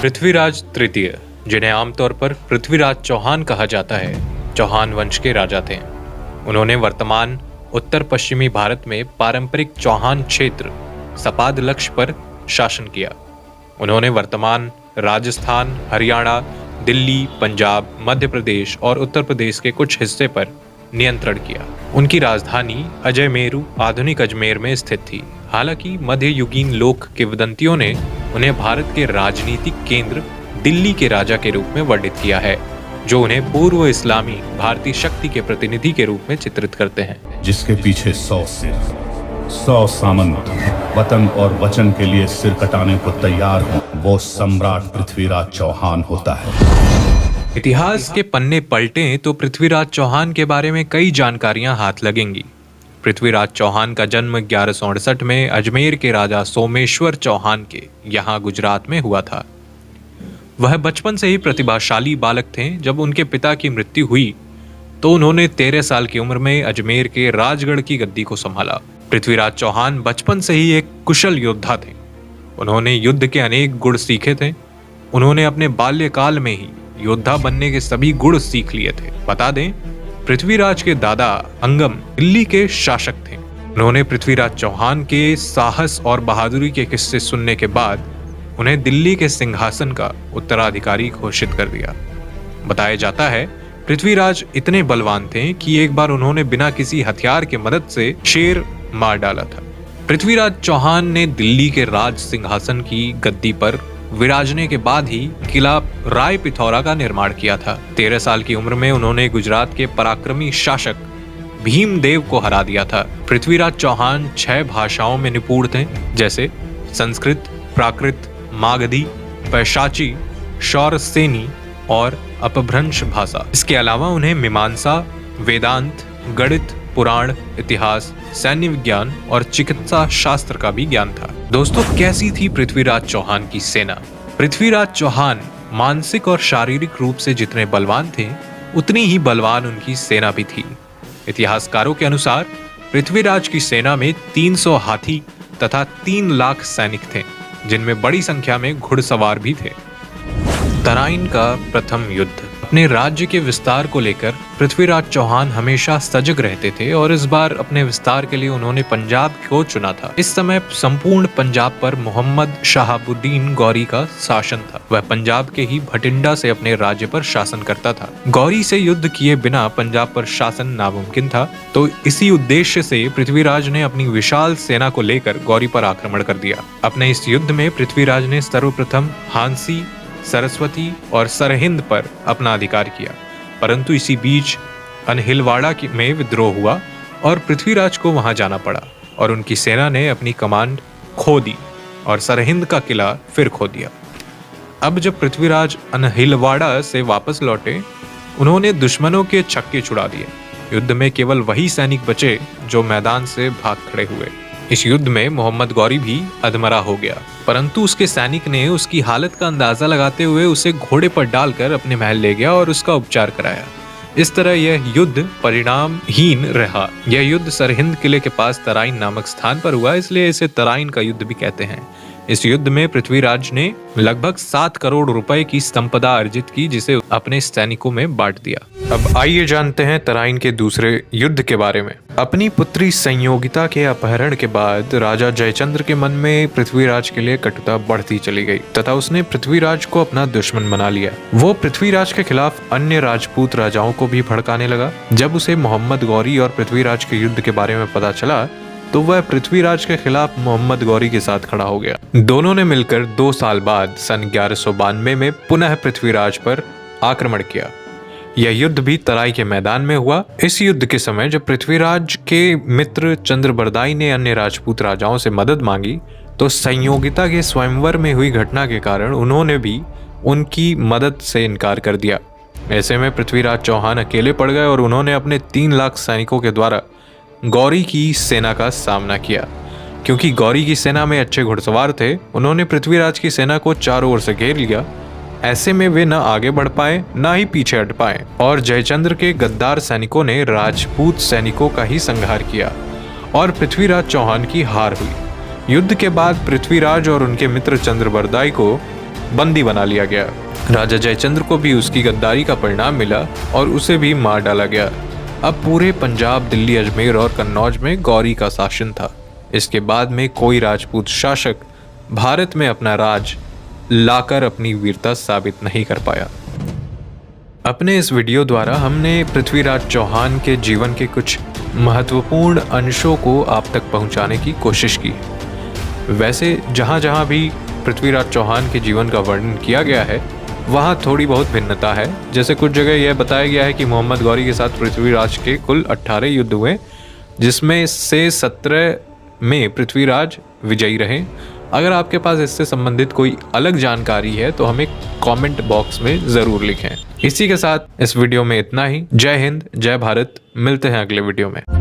पृथ्वीराज तृतीय, जिन्हें आमतौर पर पृथ्वीराज चौहान कहा जाता है, चौहान वंश के राजा थे। उन्होंने वर्तमान उत्तर पश्चिमी भारत में पारंपरिक चौहान क्षेत्र सपाद लक्ष्य पर शासन किया। उन्होंने वर्तमान राजस्थान, हरियाणा, दिल्ली, पंजाब, मध्य प्रदेश और उत्तर प्रदेश के कुछ हिस्से पर नियंत्रण किया। उनकी राजधानी अजयमेरु आधुनिक अजमेर में स्थित थी। हालांकि मध्ययुगीन लोक किंवदंतियों ने उन्हें भारत के राजनीतिक केंद्र दिल्ली के राजा के रूप में वर्णित किया है, जो उन्हें पूर्व इस्लामी भारतीय शक्ति के प्रतिनिधि के रूप में चित्रित करते हैं। जिसके पीछे 100 सिर, 100 सामंत, वतन और वचन के लिए सिर कटाने को तैयार हो, वो सम्राट पृथ्वीराज चौहान होता है। इतिहास के पन्ने पलटें तो पृथ्वीराज चौहान के बारे में कई जानकारियां हाथ लगेंगी। पृथ्वीराज चौहान का जन्म 1168 में अजमेर के राजा सोमेश्वर चौहान के यहाँ गुजरात में हुआ था। वह बचपन से ही प्रतिभाशाली बालक थे। जब उनके पिता की मृत्यु हुई तो उन्होंने 13 साल की उम्र में अजमेर के राजगढ़ की गद्दी को संभाला। पृथ्वीराज चौहान बचपन से ही एक कुशल योद्धा थे। उन्होंने युद्ध के अनेक गुण सीखे थे। उन्होंने अपने बाल्यकाल में ही योद्धा बनने के सभी गुण सीख लिए थे। बता दें, पृथ्वीराज के दादा अंगम दिल्ली के शासक थे। उन्होंने पृथ्वीराज चौहान के साहस और बहादुरी के किस्से सुनने के बाद उन्हें दिल्ली के सिंहासन का उत्तराधिकारी घोषित कर दिया। बताया जाता है, पृथ्वीराज इतने बलवान थे कि एक बार उन्होंने बिना किसी हथियार के मदद से शेर मार डाला था। पृथ्वीराज चौहान ने दिल्ली के राज सिंहासन की गद्दी पर विराजने के बाद ही किला राय पिथौरा का निर्माण किया था। 13 साल की उम्र में उन्होंने गुजरात के पराक्रमी शासक भीमदेव को हरा दिया था। पृथ्वीराज चौहान 6 भाषाओं में निपुण थे, जैसे संस्कृत, प्राकृत, मागधी, पैशाची, शौरसेनी और अपभ्रंश भाषा। इसके अलावा उन्हें मीमांसा, वेदांत, गणित, पुराण, इतिहास, सैन्य विज्ञान और चिकित्सा शास्त्र का भी ज्ञान था। दोस्तों, कैसी थी पृथ्वीराज चौहान की सेना? पृथ्वीराज चौहान मानसिक और शारीरिक रूप से जितने बलवान थे, उतनी ही बलवान उनकी सेना भी थी। इतिहासकारों के अनुसार पृथ्वीराज की सेना में 300 हाथी तथा 3 लाख सैनिक थे, जिनमें बड़ी संख्या में घुड़सवार भी थे। तराइन का प्रथम युद्ध। अपने राज्य के विस्तार को लेकर पृथ्वीराज चौहान हमेशा सजग रहते थे और इस बार अपने विस्तार के लिए उन्होंने पंजाब को चुना था। इस समय संपूर्ण पंजाब पर मोहम्मद शहाबुद्दीन गौरी का शासन था। वह पंजाब के ही भटिंडा से अपने राज्य पर शासन करता था। गौरी से युद्ध किए बिना पंजाब पर शासन नामुमकिन था, तो इसी उद्देश्य से पृथ्वीराज ने अपनी विशाल सेना को लेकर गौरी पर आक्रमण कर दिया। अपने इस युद्ध में पृथ्वीराज ने सर्वप्रथम हांसी, सरस्वती और सरहिंद पर अपना अधिकार किया, परंतु इसी बीच अनहिलवाड़ा में विद्रोह हुआ और पृथ्वीराज को वहां जाना पड़ा और उनकी सेना ने अपनी कमांड खो दी और सरहिंद का किला फिर खो दिया। अब जब पृथ्वीराज अनहिलवाड़ा से वापस लौटे, उन्होंने दुश्मनों के छक्के छुड़ा दिए। युद्ध में केवल वही सैनिक बचे जो मैदान से भाग खड़े हुए। इस युद्ध में मोहम्मद गौरी भी अधमरा हो गया, परंतु उसके सैनिक ने उसकी हालत का अंदाजा लगाते हुए उसे घोड़े पर डालकर अपने महल ले गया और उसका उपचार कराया। इस तरह यह युद्ध परिणामहीन रहा। यह युद्ध सरहिंद किले के पास तराइन नामक स्थान पर हुआ, इसलिए इसे तराइन का युद्ध भी कहते हैं। इस युद्ध में पृथ्वीराज ने लगभग 7 करोड़ रुपए की संपदा अर्जित की, जिसे अपने सैनिकों में बांट दिया। अब आइए जानते हैं तराइन के दूसरे युद्ध के बारे में। अपनी पुत्री संयोगिता के अपहरण के बाद राजा जयचंद्र के मन में पृथ्वीराज के लिए कटुता बढ़ती चली गई तथा उसने पृथ्वीराज को अपना दुश्मन बना लिया। वो पृथ्वीराज के खिलाफ अन्य राजपूत राजाओं को भी भड़काने लगा। जब उसे मोहम्मद गौरी और पृथ्वीराज के युद्ध के बारे में पता चला तो वह पृथ्वीराज के खिलाफ मोहम्मद गौरी के साथ खड़ा हो गया। दोनों ने मिलकर 2 साल बाद सन 1192 में पुनः पृथ्वीराज पर आक्रमण किया। यह युद्ध भी तराई के मैदान में हुआ। इस युद्ध के समय जब पृथ्वीराज के मित्र चंद्रबरदाई ने अन्य राजपूत राजाओं से मदद मांगी, तो संयोगिता के स्वयंवर में हुई घटना के कारण उन्होंने भी उनकी मदद से इनकार कर दिया। ऐसे में पृथ्वीराज चौहान अकेले पड़ गए और उन्होंने अपने 3 लाख सैनिकों के द्वारा गौरी की सेना का सामना किया। क्योंकि गौरी की सेना में अच्छे घुड़सवार थे, उन्होंने पृथ्वीराज की सेना को चारों ओर से घेर लिया। ऐसे में वे न आगे बढ़ पाए न ही पीछे हट पाए और जयचंद्र के गद्दार सैनिकों ने राजपूत सैनिकों का ही संहार किया और पृथ्वीराज चौहान की हार हुई। युद्ध के बाद पृथ्वीराज और उनके मित्र चंद्रबरदाई को बंदी बना लिया गया। राजा जयचंद्र को भी उसकी गद्दारी का परिणाम मिला और उसे भी मार डाला गया। अब पूरे पंजाब, दिल्ली, अजमेर और कन्नौज में गौरी का शासन था। इसके बाद में कोई राजपूत शासक भारत में अपना राज लाकर अपनी वीरता साबित नहीं कर पाया। अपने इस वीडियो द्वारा हमने पृथ्वीराज चौहान के जीवन के कुछ महत्वपूर्ण अंशों को आप तक पहुंचाने की कोशिश की। वैसे जहां जहां भी पृथ्वीराज चौहान के जीवन का वर्णन किया गया है वहां थोड़ी बहुत भिन्नता है। जैसे कुछ जगह यह बताया गया है कि मोहम्मद गौरी के साथ पृथ्वीराज के कुल 18 युद्ध हुए, जिसमें से 17 में पृथ्वीराज विजयी रहे। अगर आपके पास इससे संबंधित कोई अलग जानकारी है तो हमें कमेंट बॉक्स में ज़रूर लिखें। इसी के साथ इस वीडियो में इतना ही। जय हिंद, जय भारत। मिलते हैं अगले वीडियो में।